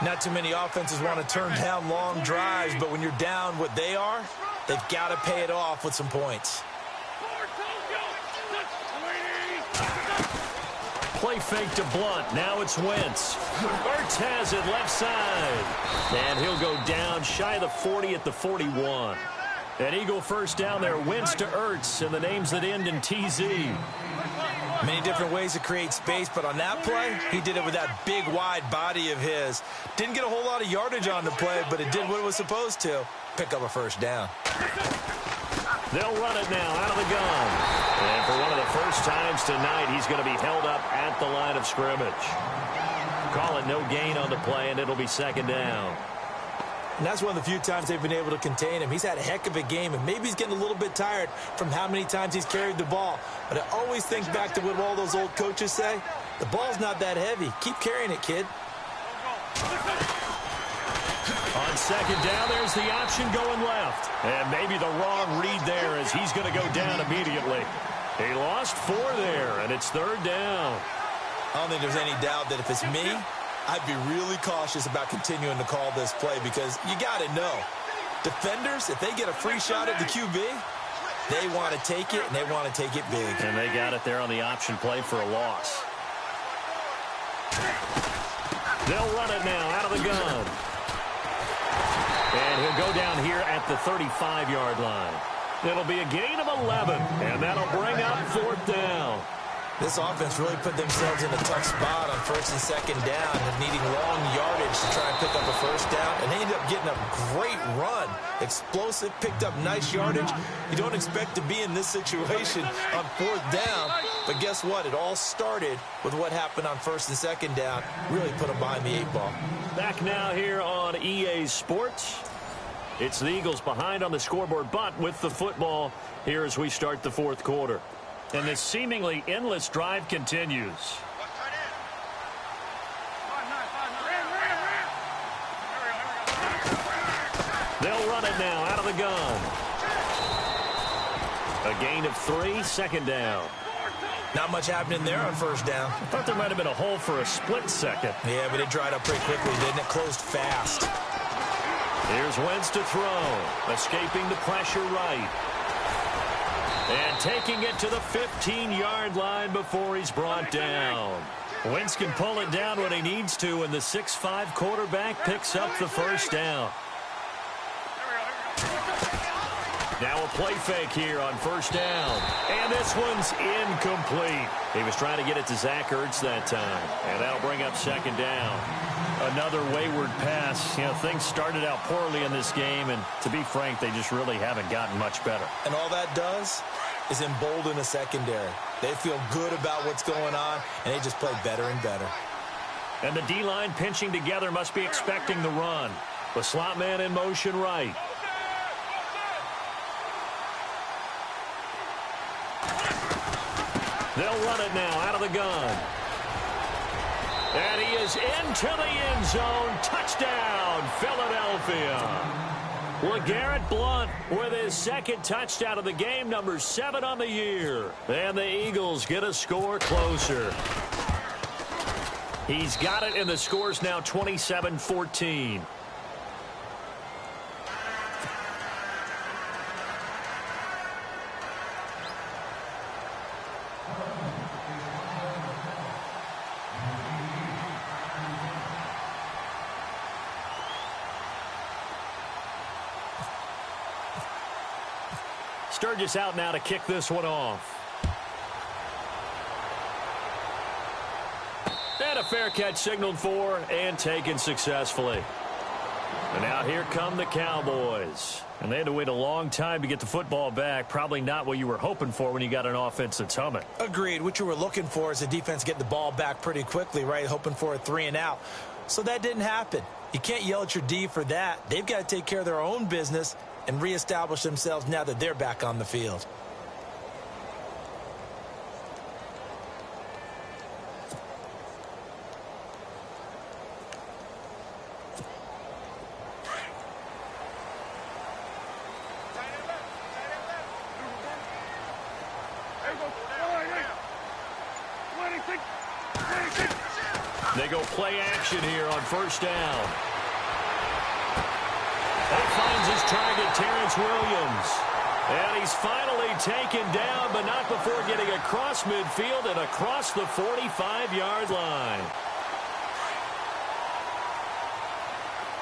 Not too many offenses want to turn down long drives, but when you're down what they are, they've got to pay it off with some points. Play fake to Blunt. Now it's Wentz. Ertz has it left side. And he'll go down shy of the 40 at the 41. An Eagle first down there. Wentz to Ertz, and the names that end in TZ. Many different ways to create space, but on that play, he did it with that big, wide body of his. Didn't get a whole lot of yardage on the play, but it did what it was supposed to. Pick up a first down. They'll run it now out of the gun. And for one of the first times tonight, he's going to be held up at the line of scrimmage. Call it no gain on the play, and it'll be 2nd down. And that's one of the few times they've been able to contain him. He's had a heck of a game, and maybe he's getting a little bit tired from how many times he's carried the ball. But I always think back to what all those old coaches say. The ball's not that heavy. Keep carrying it, kid. On 2nd down, there's the option going left. And maybe the wrong read there, as he's going to go down immediately. He lost 4 there, and it's 3rd down. I don't think there's any doubt that if it's me, I'd be really cautious about continuing to call this play because you got to know, defenders, if they get a free shot at the QB, they want to take it, and they want to take it big. And they got it there on the option play for a loss. They'll run it now out of the gun. And he'll go down here at the 35-yard line. It'll be a gain of 11, and that'll bring up 4th down. This offense really put themselves in a tough spot on 1st and 2nd down and needing long yardage to try and pick up a 1st down. And they ended up getting a great run. Explosive, picked up nice yardage. You don't expect to be in this situation on 4th down. But guess what? It all started with what happened on 1st and 2nd down. Really put them behind the 8 ball. Back now here on EA Sports. It's the Eagles behind on the scoreboard, but with the football here as we start the 4th quarter. And this seemingly endless drive continues. They'll run it now out of the gun. A gain of 3, 2nd down. Not much happening there on 1st down. I thought there might have been a hole for a split second. Yeah, but it dried up pretty quickly, didn't it? Closed fast. Here's Wentz to throw. Escaping the pressure right. And taking it to the 15-yard line before he's brought down. Wentz can pull it down when he needs to, and the 6'5" quarterback picks up the 1st down. Now a play fake here on 1st down. And this one's incomplete. He was trying to get it to Zach Ertz that time. And that'll bring up 2nd down. Another wayward pass. You know, things started out poorly in this game, and to be frank, they just really haven't gotten much better. And all that does is embolden a secondary. They feel good about what's going on, and they just play better and better. And the D-line pinching together must be expecting the run. The slot man in motion right. They'll run it now out of the gun. And he is into the end zone. Touchdown, Philadelphia. LeGarrette Blount with his 2nd touchdown of the game, number 7 on the year. And the Eagles get a score closer. He's got it, and the score's now 27-14. Sturgis out now to kick this one off. And a fair catch signaled for and taken successfully. And now here come the Cowboys. And they had to wait a long time to get the football back. Probably not what you were hoping for when you got an offense that's humming. Agreed. What you were looking for is the defense getting the ball back pretty quickly, right? Hoping for a 3 and out. So that didn't happen. You can't yell at your D for that. They've got to take care of their own business and reestablish themselves now that they're back on the field. They go play action here on 1st down. That finds his target, Terrence Williams. And he's finally taken down, but not before getting across midfield and across the 45-yard line.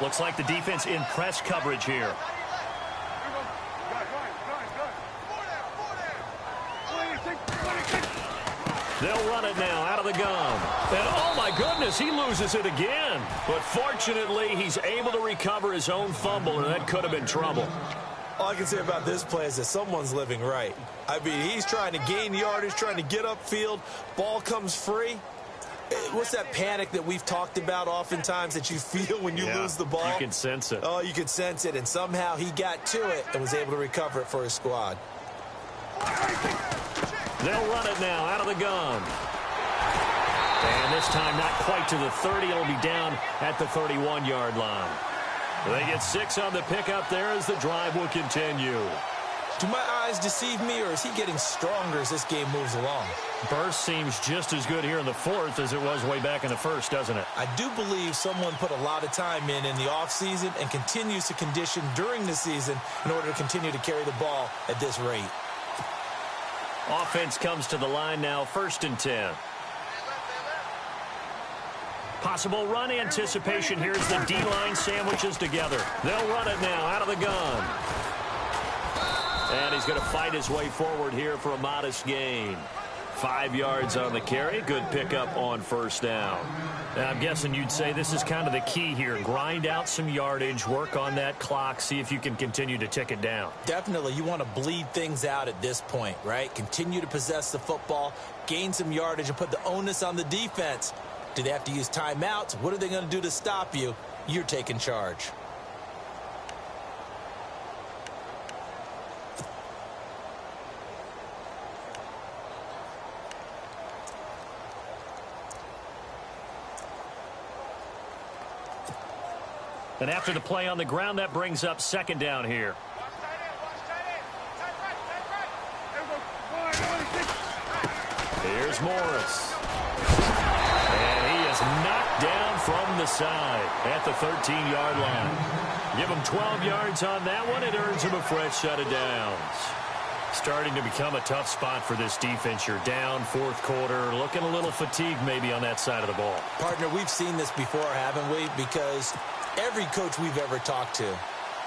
Looks like the defense in press coverage here. They'll run it now out of the gun. And oh my goodness, he loses it again. But fortunately, he's able to recover his own fumble, and that could have been trouble. All I can say about this play is that someone's living right. I mean, he's trying to gain yardage, trying to get upfield. Ball comes free. What's that panic that we've talked about oftentimes that you feel when you lose the ball? You can sense it. Oh, you can sense it, and somehow he got to it and was able to recover it for his squad. They'll run it now out of the gun. And this time not quite to the 30. It'll be down at the 31-yard line. They get 6 on the pickup there as the drive will continue. Do my eyes deceive me, or is he getting stronger as this game moves along? Burst seems just as good here in the fourth as it was way back in the first, doesn't it? I do believe someone put a lot of time in the offseason and continues to condition during the season in order to continue to carry the ball at this rate. Offense comes to the line now, 1st and 10. Possible run anticipation. Here's the D-line sandwiches together. They'll run it now out of the gun. And he's going to fight his way forward here for a modest gain. 5 yards on the carry. Good pickup on 1st down. And I'm guessing you'd say this is kind of the key here. Grind out some yardage, work on that clock, see if you can continue to tick it down. Definitely. You want to bleed things out at this point, right? Continue to possess the football, gain some yardage, and put the onus on the defense. Do they have to use timeouts? What are they going to do to stop you? You're taking charge. And after the play on the ground, that brings up 2nd down here. Here's Morris. And he is knocked down from the side at the 13-yard line. Give him 12 yards on that one. It earns him a fresh set of downs. Starting to become a tough spot for this defense. You're down 4th quarter, looking a little fatigued maybe on that side of the ball. Partner, we've seen this before, haven't we? Because every coach we've ever talked to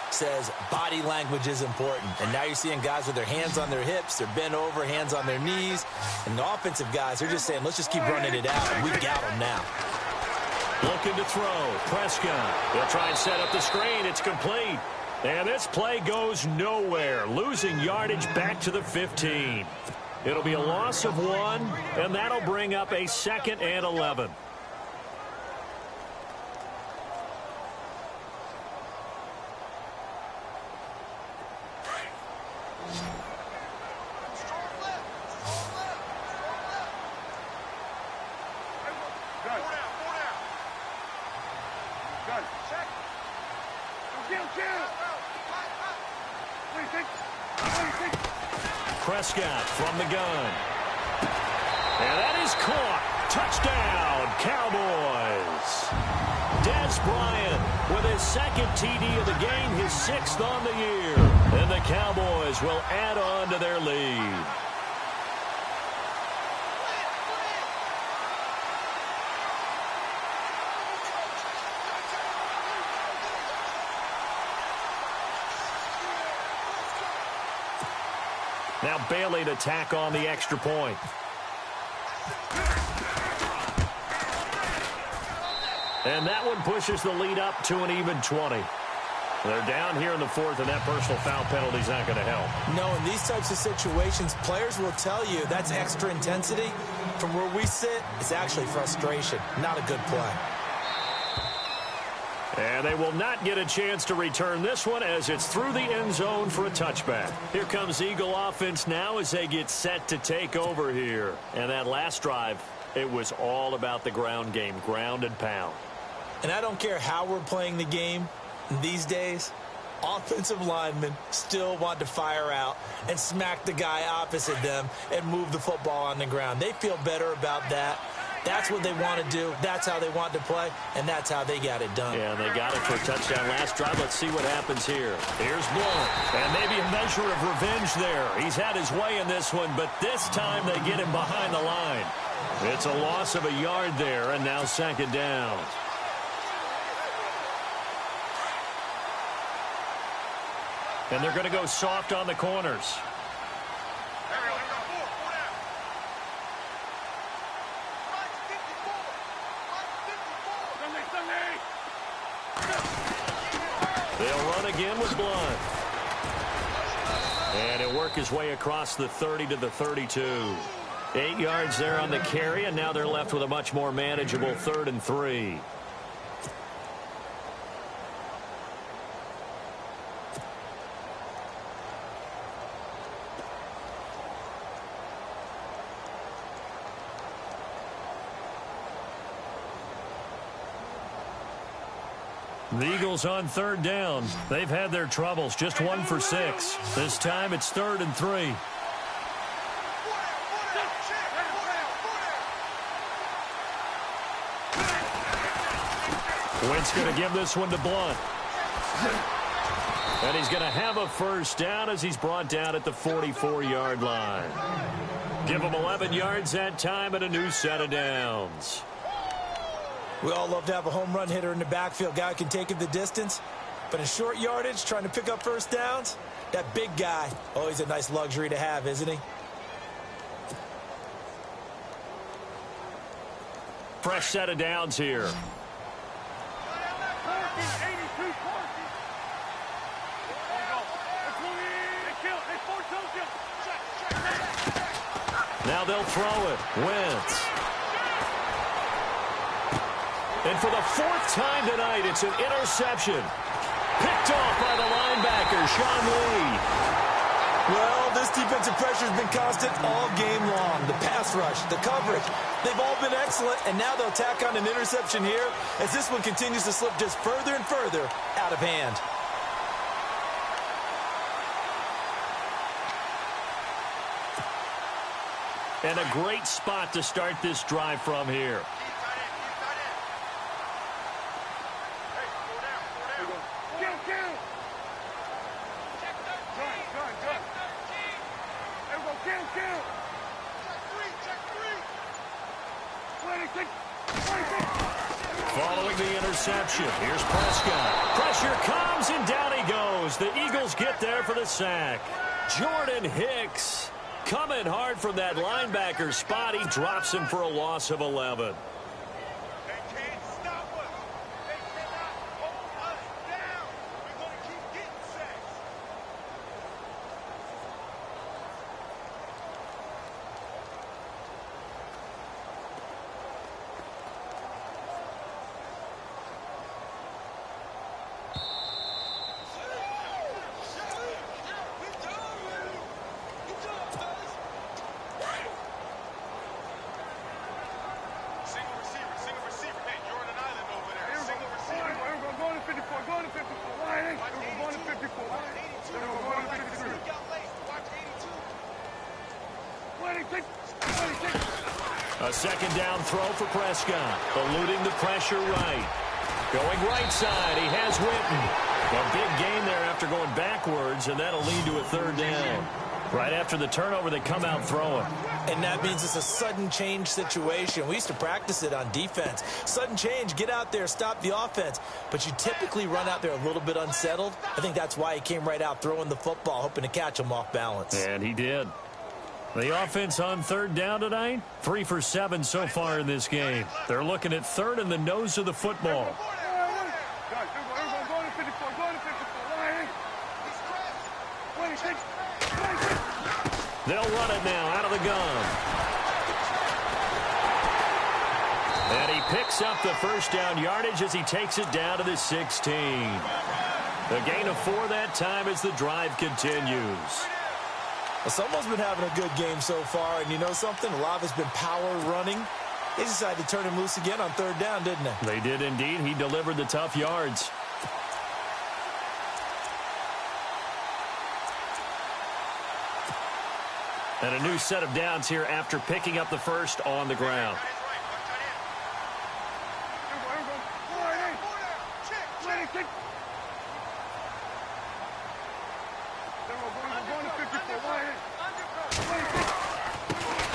says body language is important. And now you're seeing guys with their hands on their hips, they're bent over, hands on their knees. And the offensive guys, they're just saying, let's just keep running it out, and we got them now. Looking to throw. Prescott. They'll try and set up the screen. It's complete. And this play goes nowhere. Losing yardage back to the 15. It'll be a loss of 1, and that'll bring up a 2nd and 11. Prescott from the gun. And that is caught. Touchdown, Cowboys. Dez Bryant with his 2nd TD of the game, his 6th on the year. And the Cowboys will add on to their lead. Now Bailey to tack on the extra point. And that one pushes the lead up to an even 20. They're down here in the 4th, and that personal foul penalty is not going to help. No, in these types of situations, players will tell you that's extra intensity. From where we sit, it's actually frustration. Not a good play. And they will not get a chance to return this one as it's through the end zone for a touchback. Here comes Eagle offense now as they get set to take over here. And that last drive, it was all about the ground game, ground and pound. And I don't care how we're playing the game these days, offensive linemen still want to fire out and smack the guy opposite them and move the football on the ground. They feel better about that. That's what they want to do. That's how they want to play, and that's how they got it done. Yeah, they got it for a touchdown last drive. Let's see what happens here. Here's Blunt, and maybe a measure of revenge there. He's had his way in this one, but this time they get him behind the line. It's a loss of a yard there, and now 2nd down. And they're going to go soft on the corners. They'll run again with Blunt. And he'll work his way across the 30 to the 32. 8 yards there on the carry, and now they're left with a much more manageable 3rd and 3. The Eagles on third down. They've had their troubles, just 1 for 6. This time it's 3rd and 3. Wentz going to give this one to Blunt. And he's going to have a first down as he's brought down at the 44-yard line. Give him 11 yards that time and a new set of downs. We all love to have a home run hitter in the backfield. Guy can take it the distance. But in short yardage, trying to pick up first downs, that big guy, always a nice luxury to have, isn't he? Fresh set of downs here. Now they'll throw it. Wentz. And for the 4th time tonight, it's an interception. Picked off by the linebacker, Sean Lee. Well, this defensive pressure has been constant all game long. The pass rush, the coverage, they've all been excellent, and now they'll tack on an interception here as this one continues to slip just further and further out of hand. And a great spot to start this drive from here. Following the interception, here's Prescott. Pressure comes, and down he goes. The Eagles get there for the sack. Jordan Hicks coming hard from that linebacker spot. He drops him for a loss of 11. A second down throw for Prescott. Eluding the pressure right. Going right side. He has Witten. A big gain there after going backwards, and that'll lead to a 3rd down. Right after the turnover, they come out throwing. And that means it's a sudden change situation. We used to practice it on defense. Sudden change, get out there, stop the offense. But you typically run out there a little bit unsettled. I think that's why he came right out throwing the football, hoping to catch him off balance. And he did. The offense on 3rd down tonight, 3 for 7 so far in this game. They're looking at 3rd in the nose of the football. They'll run it now out of the gun. And he picks up the first down yardage as he takes it down to the 16. A gain of 4 that time as the drive continues. Well, someone's been having a good game so far, and you know something? A lot of it's been power running. They decided to turn him loose again on 3rd down, didn't they? They did indeed. He delivered the tough yards. And a new set of downs here after picking up the first on the ground.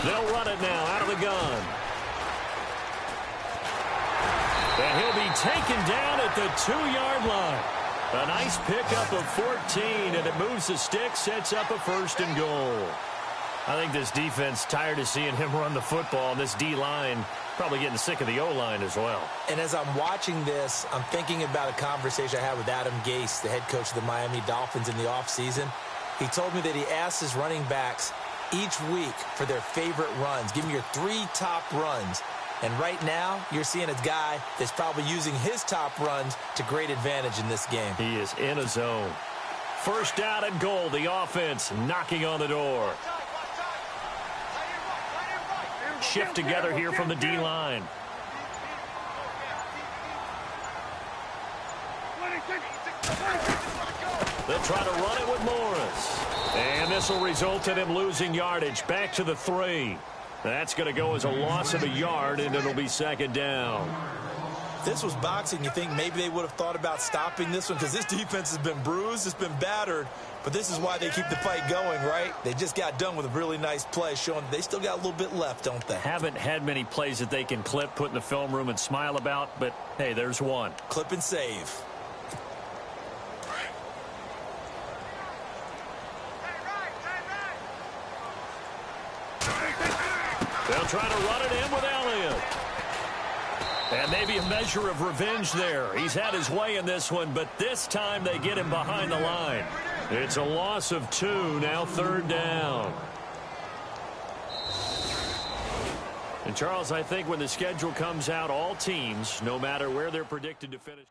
They'll run it now out of the gun. And he'll be taken down at the 2-yard line. A nice pickup of 14, and it moves the stick, sets up a 1st and goal. I think this defense tired of seeing him run the football, and this D-line probably getting sick of the O-line as well. And as I'm watching this, I'm thinking about a conversation I had with Adam Gase, the head coach of the Miami Dolphins in the offseason. He told me that he asked his running backs each week for their favorite runs. Give me your 3 top runs. And right now, you're seeing a guy that's probably using his top runs to great advantage in this game. He is in a zone. 1st down and goal. The offense knocking on the door. Shift together here from the D-line. They'll try to run it with Morris. And this will result in him losing yardage. Back to the 3. That's going to go as a loss of a yard, and it'll be 2nd down. If this was boxing, you think maybe they would have thought about stopping this one, because this defense has been bruised, it's been battered, but this is why they keep the fight going, right? They just got done with a really nice play, showing they still got a little bit left, don't they? Haven't had many plays that they can clip, put in the film room, and smile about, but, hey, there's one. Clip and save. They'll try to run it in with Elliott. And maybe a measure of revenge there. He's had his way in this one, but this time they get him behind the line. It's a loss of 2, now 3rd down. And, Charles, I think when the schedule comes out, all teams, no matter where they're predicted to finish.